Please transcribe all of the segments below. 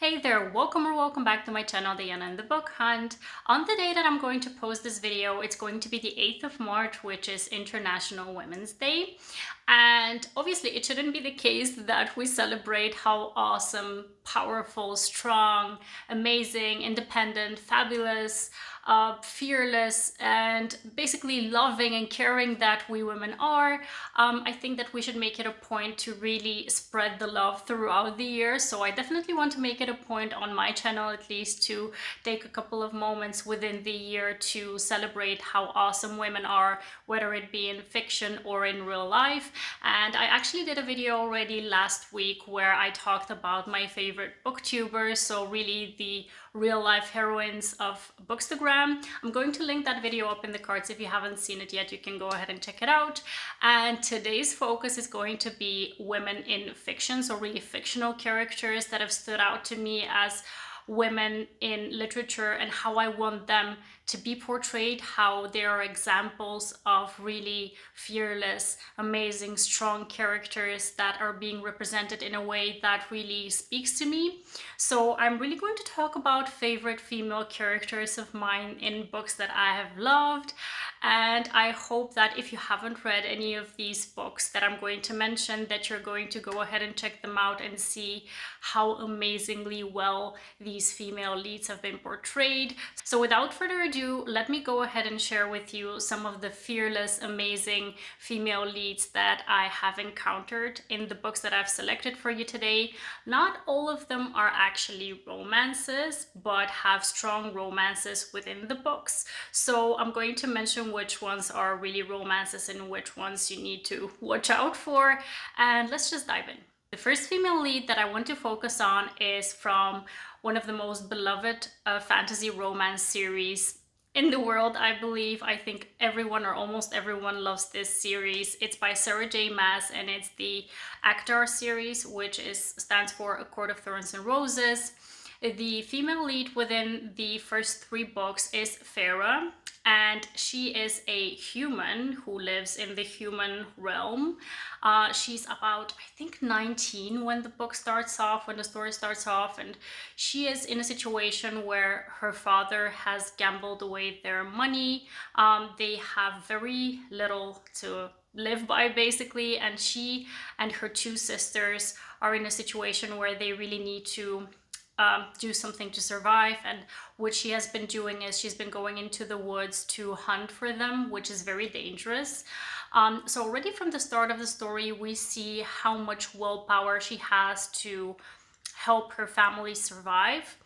Hey there, welcome or welcome back to my channel, Diana and the Book Hunt. On the day that I'm going to post this video, it's going to be the 8th of March, which is International Women's Day. And obviously it shouldn't be the case that we celebrate how awesome, powerful, strong, amazing, independent, fabulous, fearless, and basically loving and caring that we women are. I think that we should make it a point to really spread the love throughout the year. So I definitely want to make it a point on my channel at least to take a couple of moments within the year to celebrate how awesome women are, whether it be in fiction or in real life. And I actually did a video already last week where I talked about my favorite booktubers, so really the real life heroines of Bookstagram. I'm going to link that video up in the cards. If you haven't seen it yet, you can go ahead and check it out. And today's focus is going to be women in fiction, so really fictional characters that have stood out to me as women in literature and how I want them to be portrayed, how they are examples of really fearless, amazing, strong characters that are being represented in a way that really speaks to me. So I'm really going to talk about favorite female characters of mine in books that I have loved. And I hope that if you haven't read any of these books that I'm going to mention, that you're going to go ahead and check them out and see how amazingly well these female leads have been portrayed. So without further ado, let me go ahead and share with you some of the fearless, amazing female leads that I have encountered in the books that I've selected for you today. Not all of them are actually romances, but have strong romances within the books. So I'm going to mention which ones are really romances and which ones you need to watch out for. And let's just dive in. The first female lead that I want to focus on is from one of the most beloved fantasy romance series in the world, I believe. I think everyone or almost everyone loves this series. It's by Sarah J. Maas and it's the ACOTAR series, which stands for A Court of Thorns and Roses. The female lead within the first 3 books is Farah, and she is a human who lives in the human realm. She's about, I think, 19 when the book starts off, when the story starts off, and she is in a situation where her father has gambled away their money. They have very little to live by, basically, and she and her 2 sisters are in a situation where they really need to do something to survive. And what she has been doing is she's been going into the woods to hunt for them, which is very dangerous. So already from the start of the story, we see how much willpower she has to help her family survive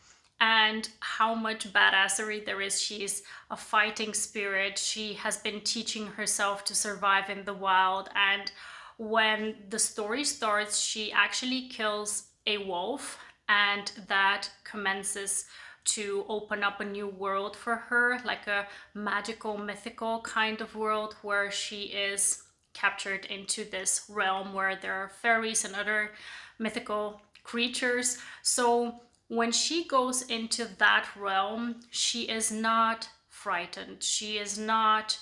and how much badassery there is. She's a fighting spirit. She has been teaching herself to survive in the wild. And when the story starts, she actually kills a wolf, and that commences to open up a new world for her, like a magical, mythical kind of world where she is captured into this realm where there are fairies and other mythical creatures. So when she goes into that realm, she is not frightened. She is not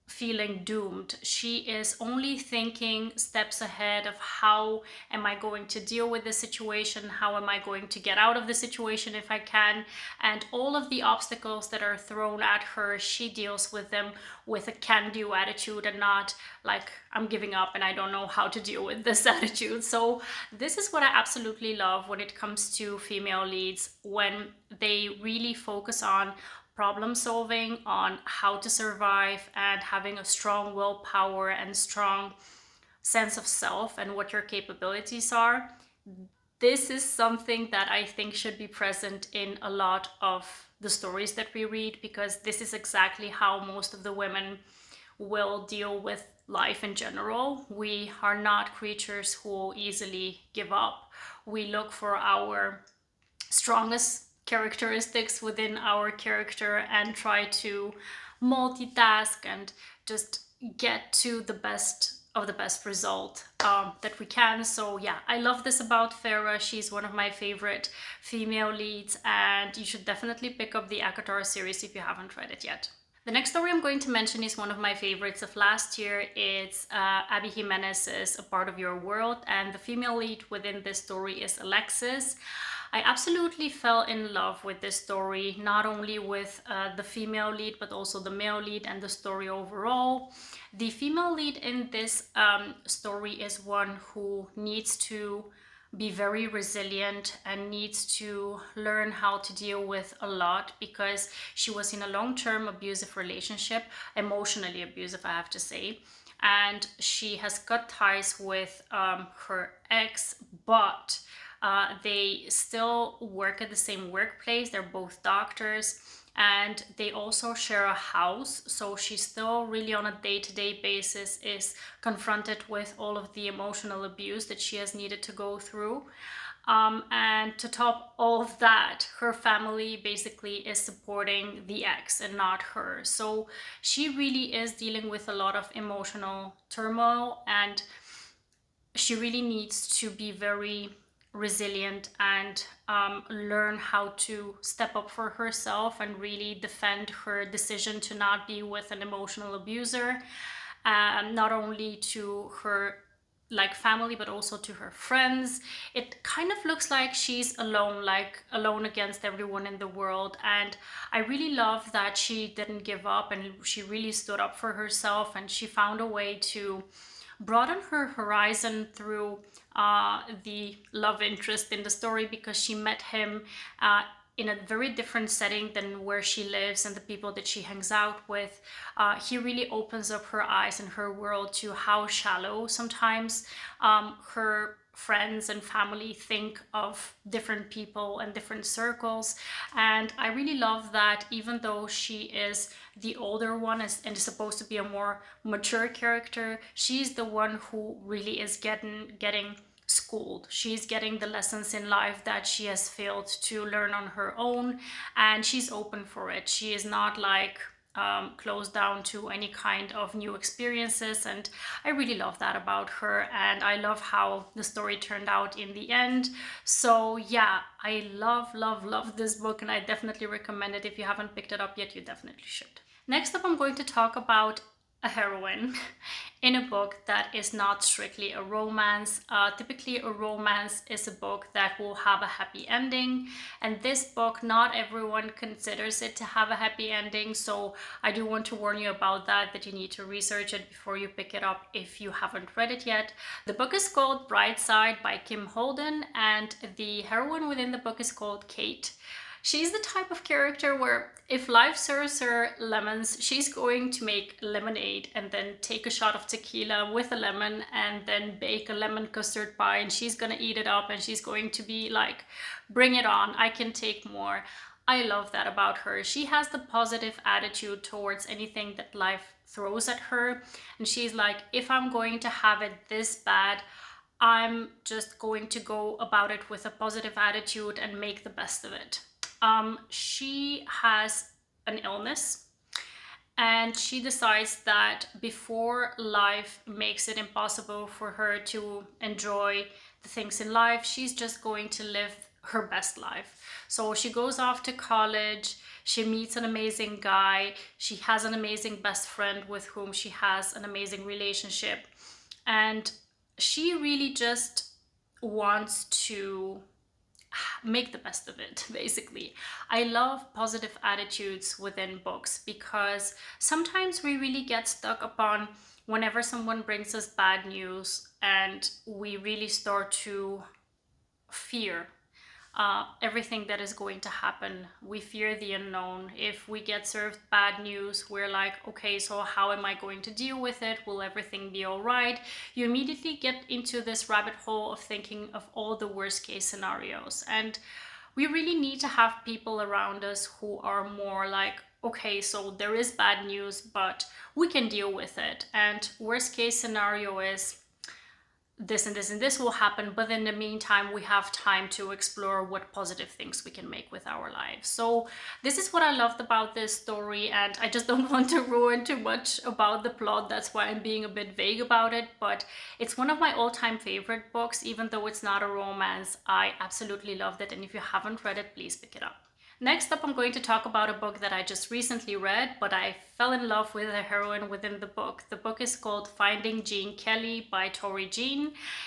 feeling doomed. She is only thinking steps ahead of how am I going to deal with this situation? How am I going to get out of the situation if I can? And all of the obstacles that are thrown at her, she deals with them with a can-do attitude and not like, I'm giving up and I don't know how to deal with this attitude. So this is what I absolutely love when it comes to female leads, when they really focus on problem solving, on how to survive, and having a strong willpower and strong sense of self and what your capabilities are. This is something that I think should be present in a lot of the stories that we read, because this is exactly how most of the women will deal with life in general. We are not creatures who easily give up. We look for our strongest characteristics within our character and try to multitask and just get to the best of the best result that we can. So yeah, I love this about Farah. She's one of my favorite female leads, and you should definitely pick up the ACOTAR series if you haven't read it yet. The next story I'm going to mention is one of my favorites of last year. It's Abby Jimenez's A Part of Your World, and the female lead within this story is Alexis. I absolutely fell in love with this story, not only with the female lead, but also the male lead and the story overall. The female lead in this story is one who needs to be very resilient and needs to learn how to deal with a lot, because she was in a long-term abusive relationship, emotionally abusive, I have to say. And she has cut ties with her ex, but they still work at the same workplace. They're both doctors, and they also share a house. So she still really on a day-to-day basis is confronted with all of the emotional abuse that she has needed to go through. And to top all of that, her family basically is supporting the ex and not her. So she really is dealing with a lot of emotional turmoil, and she really needs to be very resilient and learn how to step up for herself and really defend her decision to not be with an emotional abuser, not only to her like family but also to her friends. It kind of looks like she's alone, like alone against everyone in the world, and I really love that she didn't give up and she really stood up for herself, and she found a way to broaden her horizon through the love interest in the story, because she met him in a very different setting than where she lives and the people that she hangs out with. He really opens up her eyes and her world to how shallow sometimes her friends and family think of different people and different circles. And I really love that even though she is the older one and is supposed to be a more mature character, she's the one who really is getting schooled. She's getting the lessons in life that she has failed to learn on her own, and she's open for it. She is not like closed down to any kind of new experiences, and I really love that about her, and I love how the story turned out in the end. So yeah, I love this book, and I definitely recommend it. If you haven't picked it up yet, you definitely should. Next up, I'm going to talk about a heroine in a book that is not strictly a romance. Typically a romance is a book that will have a happy ending, and this book, not everyone considers it to have a happy ending, so I do want to warn you about that you need to research it before you pick it up if you haven't read it yet. The book is called Bright Side by Kim Holden, and the heroine within the book is called Tate. She's the type of character where if life serves her lemons, she's going to make lemonade and then take a shot of tequila with a lemon and then bake a lemon custard pie, and she's gonna eat it up and she's going to be like, bring it on, I can take more. I love that about her. She has the positive attitude towards anything that life throws at her, and she's like, if I'm going to have it this bad, I'm just going to go about it with a positive attitude and make the best of it. She has an illness, and she decides that before life makes it impossible for her to enjoy the things in life, she's just going to live her best life. So she goes off to college, she meets an amazing guy, she has an amazing best friend with whom she has an amazing relationship, and she really just wants to make the best of it, basically. I love positive attitudes within books, because sometimes we really get stuck upon whenever someone brings us bad news, and we really start to fear everything that is going to happen. We fear the unknown. If we get served bad news, we're like, okay, so how am I going to deal with it? Will everything be all right? You immediately get into this rabbit hole of thinking of all the worst case scenarios. And we really need to have people around us who are more like, okay, so there is bad news, but we can deal with it. And worst case scenario is this and this and this will happen, but in the meantime we have time to explore what positive things we can make with our lives. So this is what I loved about this story, and I just don't want to ruin too much about the plot. That's why I'm being a bit vague about it, but it's one of my all-time favorite books. Even though it's not a romance, I absolutely loved it, and if you haven't read it, please pick it up. Next up, I'm going to talk about a book that I just recently read, but I fell in love with the heroine within the book. The book is called Finding Jean Kelly by Torie.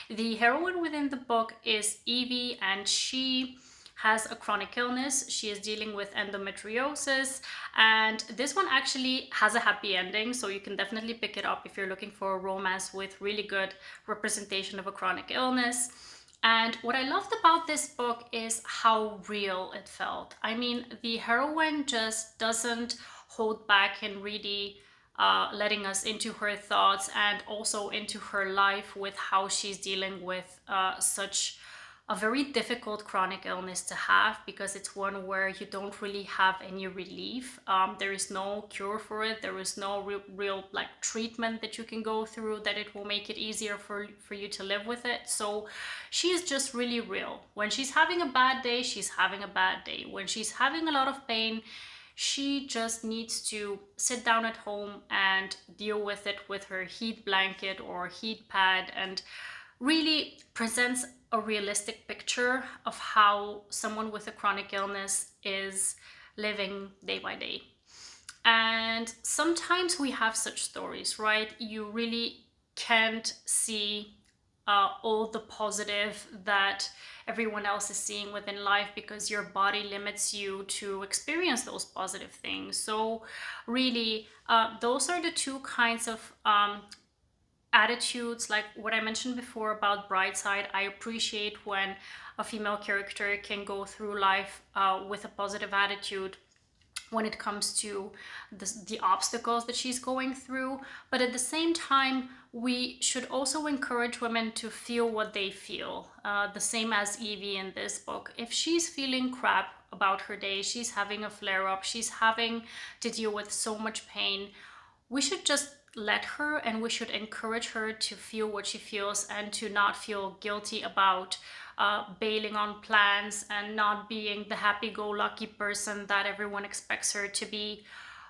The heroine within the book is Evie, and she has a chronic illness. She is dealing with endometriosis, and this one actually has a happy ending, so you can definitely pick it up if you're looking for a romance with really good representation of a chronic illness. And what I loved about this book is how real it felt. I mean, the heroine just doesn't hold back and really letting us into her thoughts and also into her life with how she's dealing with such a very difficult chronic illness to have, because it's one where you don't really have any relief. There is no cure for it. There is no real like treatment that you can go through that it will make it easier for you to live with it. So she is just really real. When she's having a bad day, she's having a bad day. When she's having a lot of pain, she just needs to sit down at home and deal with it with her heat blanket or heat pad, and really presents a realistic picture of how someone with a chronic illness is living day by day. And sometimes we have such stories, right? You really can't see all the positive that everyone else is seeing within life because your body limits you to experience those positive things. So really, those are the two kinds of attitudes, like what I mentioned before about Brightside. I appreciate when a female character can go through life with a positive attitude when it comes to the obstacles that she's going through. But at the same time, we should also encourage women to feel what they feel, the same as Evie in this book. If she's feeling crap about her day, she's having a flare-up, she's having to deal with so much pain, we should just let her, and we should encourage her to feel what she feels and to not feel guilty about bailing on plans and not being the happy-go-lucky person that everyone expects her to be.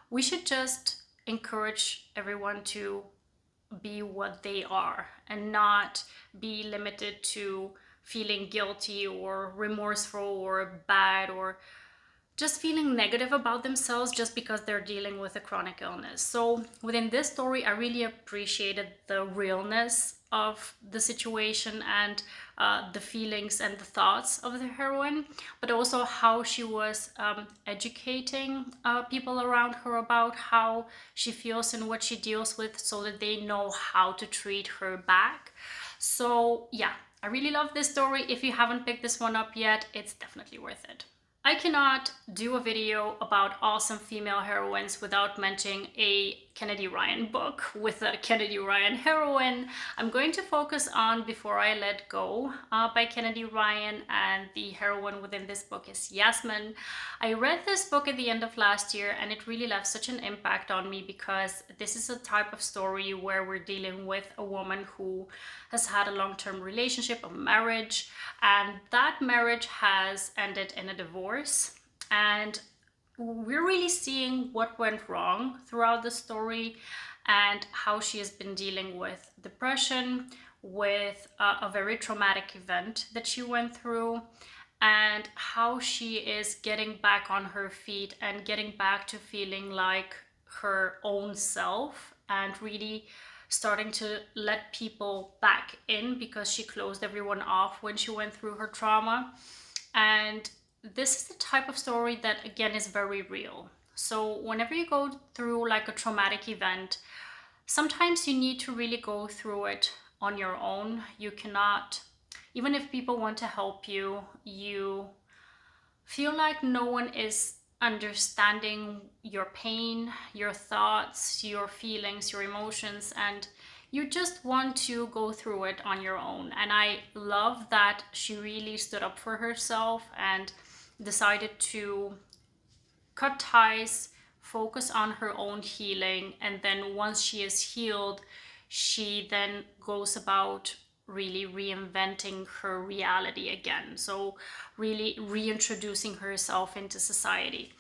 We should just encourage everyone to be what they are and not be limited to feeling guilty or remorseful or bad or just feeling negative about themselves just because they're dealing with a chronic illness. So within this story, I really appreciated the realness of the situation and the feelings and the thoughts of the heroine, but also how she was educating people around her about how she feels and what she deals with so that they know how to treat her back. So yeah, I really love this story. If you haven't picked this one up yet, it's definitely worth it. I cannot do a video about awesome female heroines without mentioning a Kennedy Ryan book with a Kennedy Ryan heroine. I'm going to focus on Before I Let Go by Kennedy Ryan, and the heroine within this book is Yasmin. I read this book at the end of last year and it really left such an impact on me because this is a type of story where we're dealing with a woman who has had a long-term relationship, a marriage, and that marriage has ended in a divorce. And we're really seeing what went wrong throughout the story and how she has been dealing with depression, with a very traumatic event that she went through, and how she is getting back on her feet and getting back to feeling like her own self and really starting to let people back in because she closed everyone off when she went through her trauma. And this is the type of story that, again, is very real. So whenever you go through like a traumatic event, sometimes you need to really go through it on your own. You cannot, even if people want to help you, you feel like no one is understanding your pain, your thoughts, your feelings, your emotions, and you just want to go through it on your own. And I love that she really stood up for herself and decided to cut ties, focus on her own healing, and then once she is healed, she then goes about really reinventing her reality again. So really reintroducing herself into society.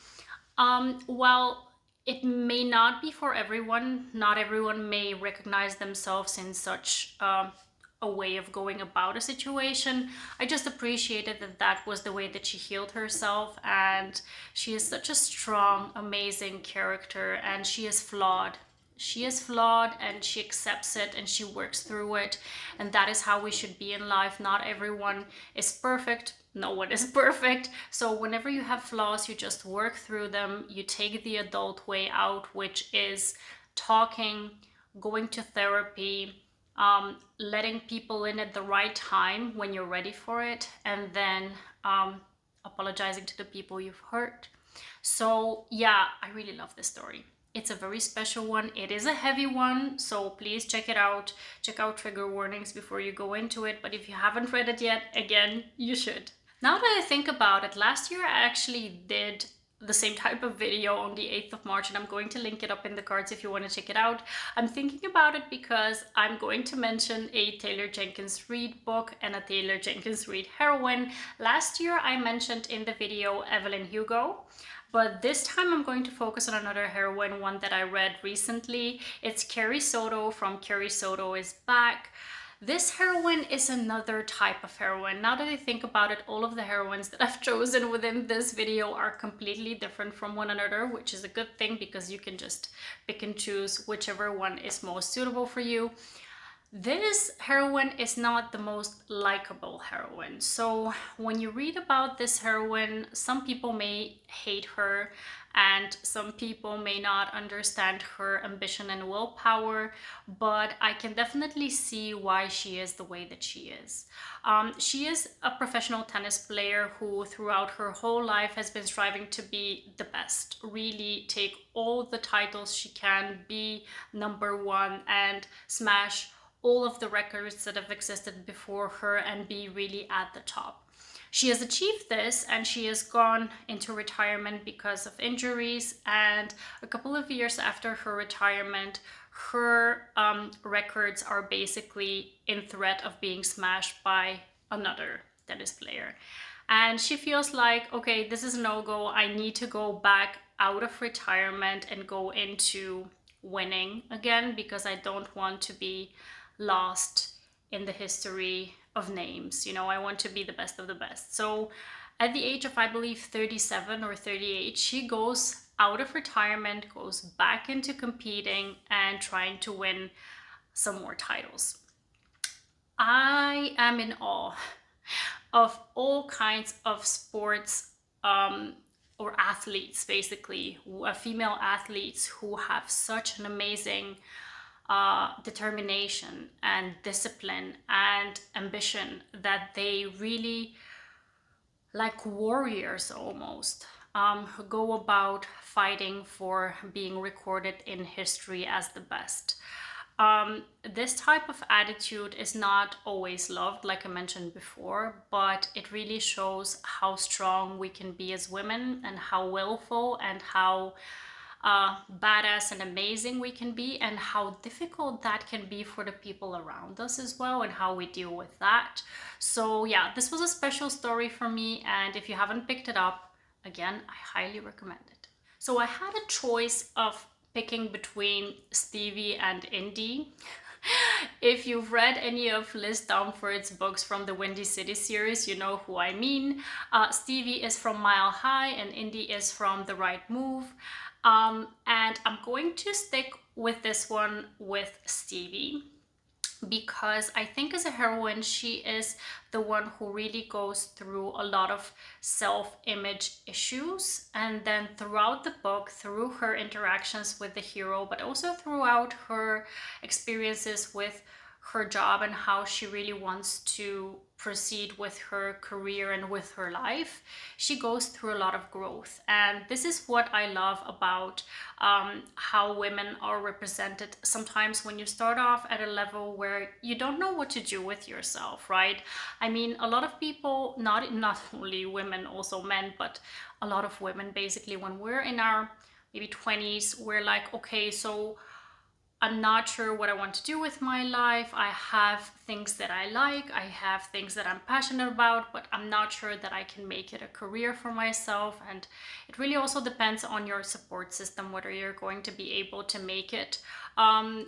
While it may not be for everyone, not everyone may recognize themselves in such a way of going about a situation. I just appreciated that that was the way that she healed herself, and she is such a strong, amazing character, and she is flawed. She is flawed and she accepts it and she works through it, and that is how we should be in life. Not everyone is perfect. no one is perfect. So whenever you have flaws, you just work through them. You take the adult way out, which is talking, going to therapy, letting people in at the right time when you're ready for it, and then apologizing to the people you've hurt. So yeah, I really love this story. It's a very special one. It is a heavy one, so please check it out. Check out trigger warnings before you go into it. But if you haven't read it yet, again, you should. Now that I think about it, last year I actually did the same type of video on the 8th of March, and I'm going to link it up in the cards if you want to check it out. I'm thinking about it because I'm going to mention a Taylor Jenkins Reid book and a Taylor Jenkins Reid heroine. Last year I mentioned in the video Evelyn Hugo, but this time I'm going to focus on another heroine, one that I read recently. It's Kerry Soto from Kerry Soto is Back. This heroine is another type of heroine. Now that I think about it, all of the heroines that I've chosen within this video are completely different from one another, which is a good thing because you can just pick and choose whichever one is most suitable for you. This heroine is not the most likable heroine. So when you read about this heroine, some people may hate her and some people may not understand her ambition and willpower, but I can definitely see why she is the way that she is. She is a professional tennis player who throughout her whole life has been striving to be the best, really take all the titles she can, be number one and smash all of the records that have existed before her and be really at the top. She has achieved this and she has gone into retirement because of injuries, and a couple of years after her retirement, her records are basically in threat of being smashed by another tennis player. And she feels like, okay, this is a no-go. I need to go back out of retirement and go into winning again because I don't want to be lost in the history of names. You know, I want to be the best of the best. So at the age of, I believe, 37 or 38, she goes out of retirement, goes back into competing and trying to win some more titles. I am in awe of all kinds of sports or athletes, basically, female athletes who have such an amazing determination and discipline and ambition that they really, like warriors almost, go about fighting for being recorded in history as the best. This type of attitude is not always loved, like I mentioned before, but it really shows how strong we can be as women and how willful and how badass and amazing we can be, and how difficult that can be for the people around us as well, and how we deal with that. So yeah, this was a special story for me, and if you haven't picked it up, again, I highly recommend it. So I had a choice of picking between Stevie and Indie. If you've read any of Liz Tomforde's books from the Windy City series, you know who I mean. Stevie is from Mile High and Indie is from The Right Move. And I'm going to stick with this one with Stevie because I think as a heroine, she is the one who really goes through a lot of self-image issues. And then throughout the book, through her interactions with the hero, but also throughout her experiences with her job and how she really wants to proceed with her career and with her life, she goes through a lot of growth. And this is what I love about how women are represented sometimes when you start off at a level where you don't know what to do with yourself, right? I mean, a lot of people, not only women, also men, but a lot of women, basically, when we're in our maybe 20s, we're like, okay, so I'm not sure what I want to do with my life. I have things that I like, I have things that I'm passionate about, but I'm not sure that I can make it a career for myself. And it really also depends on your support system, whether you're going to be able to make it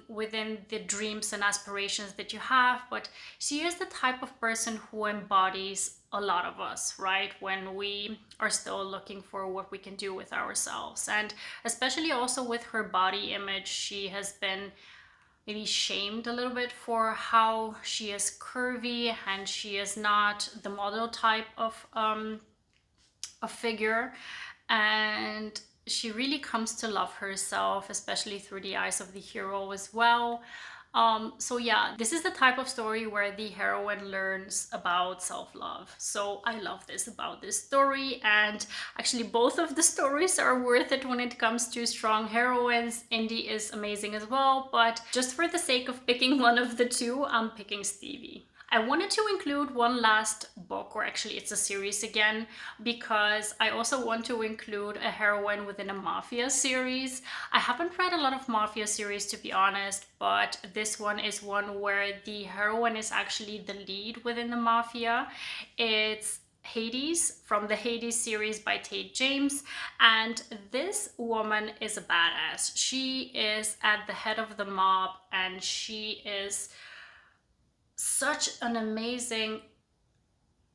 within the dreams and aspirations that you have. But she is the type of person who embodies a lot of us, right? When we are still looking for what we can do with ourselves. And especially also with her body image, she has been maybe shamed a little bit for how she is curvy and she is not the model type of a figure, and she really comes to love herself, especially through the eyes of the hero as well. So yeah, this is the type of story where the heroine learns about self-love. So I love this about this story, and actually both of the stories are worth it when it comes to strong heroines. Indie is amazing as well, but just for the sake of picking one of the two, I'm picking Stevie. I wanted to include one last book, or actually it's a series again, because I also want to include a heroine within a mafia series. I haven't read a lot of mafia series, to be honest, but this one is one where the heroine is actually the lead within the mafia. It's Hades, from the Hades series by Tate James, and this woman is a badass. She is at the head of the mob, and she is such an amazing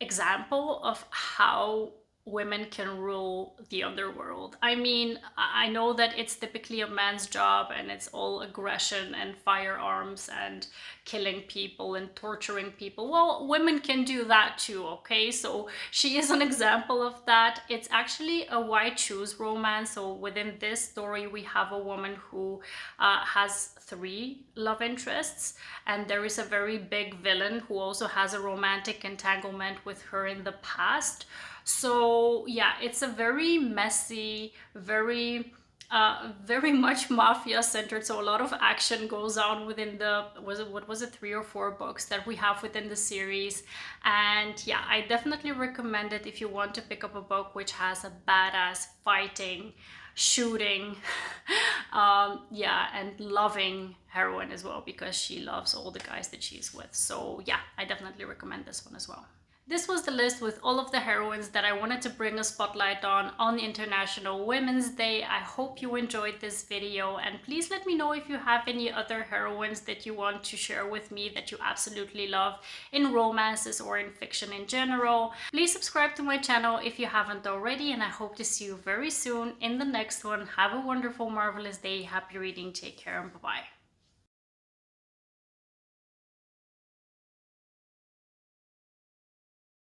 example of how women can rule the underworld. I mean, I know that it's typically a man's job and it's all aggression and firearms and killing people and torturing people. Well, women can do that too, okay? So she is an example of that. It's actually a why choose romance. So within this story, we have a woman who has 3 love interests, and there is a very big villain who also has a romantic entanglement with her in the past. So yeah, it's a very messy, very much mafia centered. So a lot of action goes on within the, what was it, 3 or 4 books that we have within the series. And yeah, I definitely recommend it if you want to pick up a book which has a badass fighting, shooting, yeah, and loving heroine as well, because she loves all the guys that she's with. So yeah, I definitely recommend this one as well. This was the list with all of the heroines that I wanted to bring a spotlight on International Women's Day. I hope you enjoyed this video, and please let me know if you have any other heroines that you want to share with me that you absolutely love in romances or in fiction in general. Please subscribe to my channel if you haven't already, and I hope to see you very soon in the next one. Have a wonderful, marvelous day. Happy reading. Take care, and bye-bye.